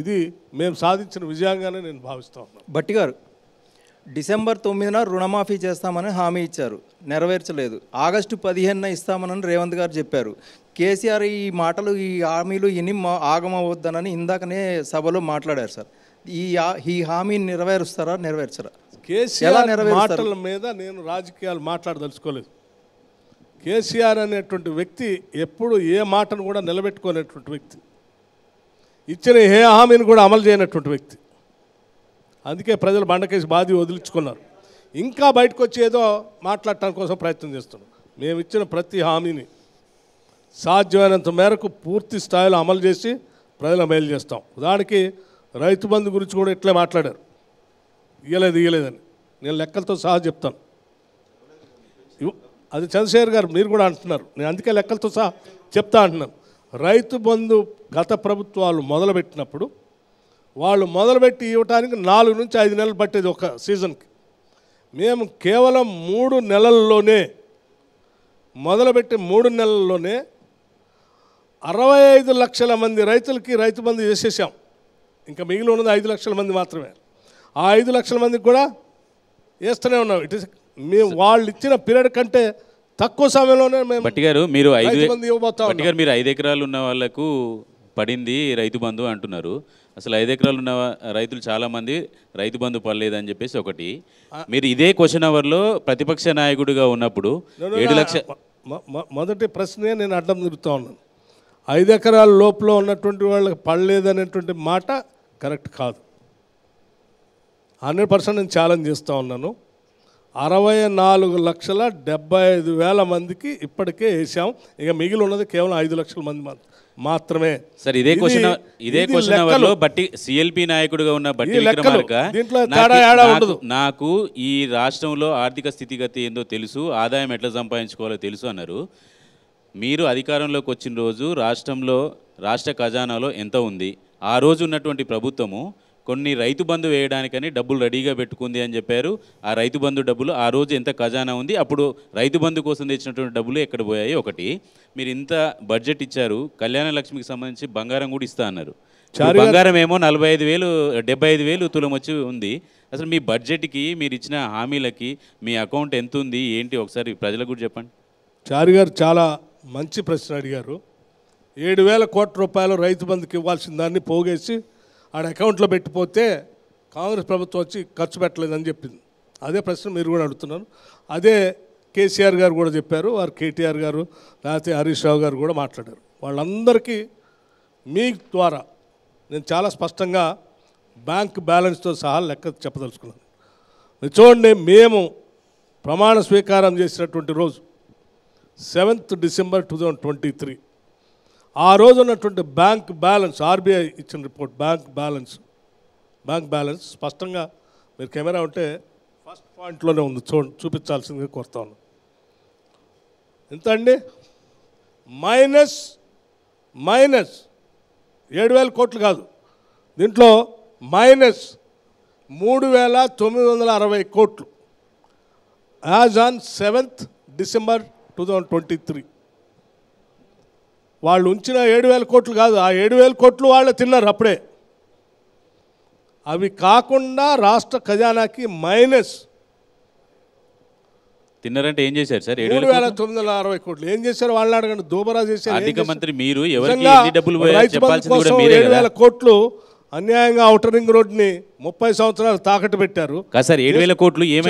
ఇది మేము సాధించిన విజయంగానే నేను భావిస్తా ఉన్నాను. భట్టి గారు, డిసెంబర్ 9న రుణమాఫీ చేస్తామని హామీ ఇచ్చారు, నెరవేర్చలేదు. ఆగస్టు 15న ఇస్తామని రేవంత్ గారు చెప్పారు. కేసీఆర్ ఈ మాటలు, ఈ హామీలు ఇన్ని ఆగమవద్దనని ఇందాకనే సభలో మాట్లాడారు సార్. ఈ హామీని నెరవేర్చరా? కేసీఆర్ మాటల మీద నేను రాజకీయాలు మాట్లాడదలుచుకోలేదు. కేసీఆర్ అనేటువంటి వ్యక్తి ఎప్పుడు ఏ మాటను కూడా నిలబెట్టుకునేటువంటి వ్యక్తి, ఇచ్చిన ఏ హామీని కూడా అమలు చేయనటువంటి వ్యక్తి. అందుకే ప్రజలు బండకేసి బాధి వదిలించుకున్నారు. ఇంకా బయటకు వచ్చి ఏదో మాట్లాడటానికి కోసం ప్రయత్నం చేస్తున్నాం. మేము ఇచ్చిన ప్రతి హామీని సాధ్యమైనంత మేరకు పూర్తి స్థాయిలో అమలు చేసి ప్రజల మేలు చేస్తాం. దానికి రైతు బంధు గురించి కూడా ఇట్లే మాట్లాడారు, ఇయ్యలేదని. నేను లెక్కలతో సహా చెప్తాను. అది చంద్రశేఖర్ గారు మీరు కూడా అంటున్నారు, నేను అందుకే లెక్కలతో సహా చెప్తా అంటున్నాను. రైతు బంధు గత ప్రభుత్వాలు మొదలుపెట్టినప్పుడు వాళ్ళు మొదలుపెట్టి ఇవ్వటానికి 4 నుంచి 5 నెలలు పట్టేది ఒక సీజన్కి. మేము కేవలం 3 నెలల్లోనే మొదలుపెట్టి 3 నెలల్లోనే 65 లక్షల మంది రైతులకి రైతు బంధు చేసేసాం. ఇంకా మిగిలి ఉన్నది 5 లక్షల మంది మాత్రమే. ఆ 5 లక్షల మందికి కూడా వేస్తూనే ఉన్నాం. ఇట్ ఇస్ మేము వాళ్ళు ఇచ్చిన పీరియడ్ కంటే తక్కువ సమయంలోనే మేము భట్టి గారు మీరు 5 ఎకరాలు ఉన్న వాళ్ళకు పడింది రైతు బంధు అంటున్నారు. అసలు 5 ఎకరాలు ఉన్న రైతులు చాలామంది రైతు బంధు పడలేదని చెప్పేసి ఒకటి. మీరు ఇదే క్వశ్చన్ అవర్లో ప్రతిపక్ష నాయకుడిగా ఉన్నప్పుడు 7 లక్షల మొదటి ప్రశ్నే నేను అడ్డం తిరుగుతూ ఉన్నాను. 5 ఎకరాల లోపల ఉన్నటువంటి వాళ్ళకి పడలేదనేటువంటి మాట కరెక్ట్ కాదు. 100% నేను ఛాలెంజ్ చేస్తూ ఉన్నాను. 64,75,000 మందికి ఇప్పటికే వేసాం. ఇక మిగిలి ఉన్నది కేవలం 5 లక్షల మంది మాత్రమే. సార్ ఇదే క్వశ్చన్ అవర్లో బట్టి సిఎల్పి నాయకుడిగా ఉన్న బట్టి విక్రమార్క నాకు ఈ రాష్ట్రంలో ఆర్థిక స్థితిగతి ఏందో తెలుసు, ఆదాయం ఎట్లా సంపాదించుకోవాలో తెలుసు అన్నారు. మీరు అధికారంలోకి వచ్చిన రోజు రాష్ట్ర ఖజానాలో ఎంత ఉంది? ఆ రోజు ఉన్నటువంటి ప్రభుత్వము కొన్ని రైతు బంధు వేయడానికని డబ్బులు రెడీగా పెట్టుకుంది అని చెప్పారు. ఆ రైతు బంధు డబ్బులు ఆ రోజు ఎంత ఖజానా ఉంది, అప్పుడు రైతు బంధు కోసం తెచ్చినటువంటి డబ్బులు ఎక్కడ పోయాయి? ఒకటి, మీరు ఇంత బడ్జెట్ ఇచ్చారు, కళ్యాణ లక్ష్మికి సంబంధించి బంగారం కూడా ఇస్తా అన్నారు. బంగారం ఏమో 75,000 తులం వచ్చి ఉంది. అసలు మీ బడ్జెట్కి, మీరు ఇచ్చిన హామీలకి మీ అకౌంట్ ఎంత ఉంది ఏంటి ఒకసారి ప్రజలకు కూడా చెప్పండి. చారి గారు చాలా మంచి ప్రశ్న అడిగారు. 7,000 కోట్ల రూపాయలు రైతు బంధుకి ఇవ్వాల్సిన దాన్ని పోగేసి ఆడ అకౌంట్లో పెట్టిపోతే కాంగ్రెస్ ప్రభుత్వం వచ్చి ఖర్చు పెట్టలేదని చెప్పింది. అదే ప్రశ్న మీరు కూడా అడుగుతున్నారు. అదే కేసీఆర్ గారు కూడా చెప్పారు, వారు కేటీఆర్ గారు లేకపోతే హరీష్ రావు గారు కూడా మాట్లాడారు. వాళ్ళందరికీ మీ ద్వారా నేను చాలా స్పష్టంగా బ్యాంక్ బ్యాలెన్స్తో సహా లెక్క చెప్పదలుచుకున్నాను. మీరు చూడండి, మేము ప్రమాణ స్వీకారం చేసినటువంటి రోజు 7th December 2023 ఆ రోజు ఉన్నటువంటి బ్యాంక్ బ్యాలెన్స్, ఆర్బీఐ ఇచ్చిన రిపోర్ట్, బ్యాంక్ బ్యాలెన్స్ స్పష్టంగా మీరు కెమెరా ఉంటే ఫస్ట్ పాయింట్లోనే ఉంది, చూపించాల్సిందిగా కోరుతా ఉన్నాను. ఎంత అండి? మైనస్ 7,000 కోట్లు కాదు, దీంట్లో మైనస్ 3,960 కోట్లు యాజ్ ఆన్ 7th December 2023. వాళ్ళు ఉంచిన 7,000 కోట్లు కాదు, ఆ 7,000 కోట్లు వాళ్ళే తిన్నారు అప్పుడే. అవి కాకుండా రాష్ట్ర ఖజానాకి మైనస్ తిన్నారంటే ఏం చేశారు సార్? 7,960 కోట్లు ఏం చేశారు వాళ్ళని అడగండి. దూబరా చేశారు. ఆర్థిక మంత్రి మీరు ఎవరికి ఎన్ని డబ్బులు చెప్పాల్సింది కూడా మీరే కదా. 7,000 కోట్లు అన్యాయంగా ఔటర్ రింగ్ రోడ్ని 30 సంవత్సరాలు తాకట్టు పెట్టారు. కాదు సార్, 7,000 కోట్లు ఏమైనా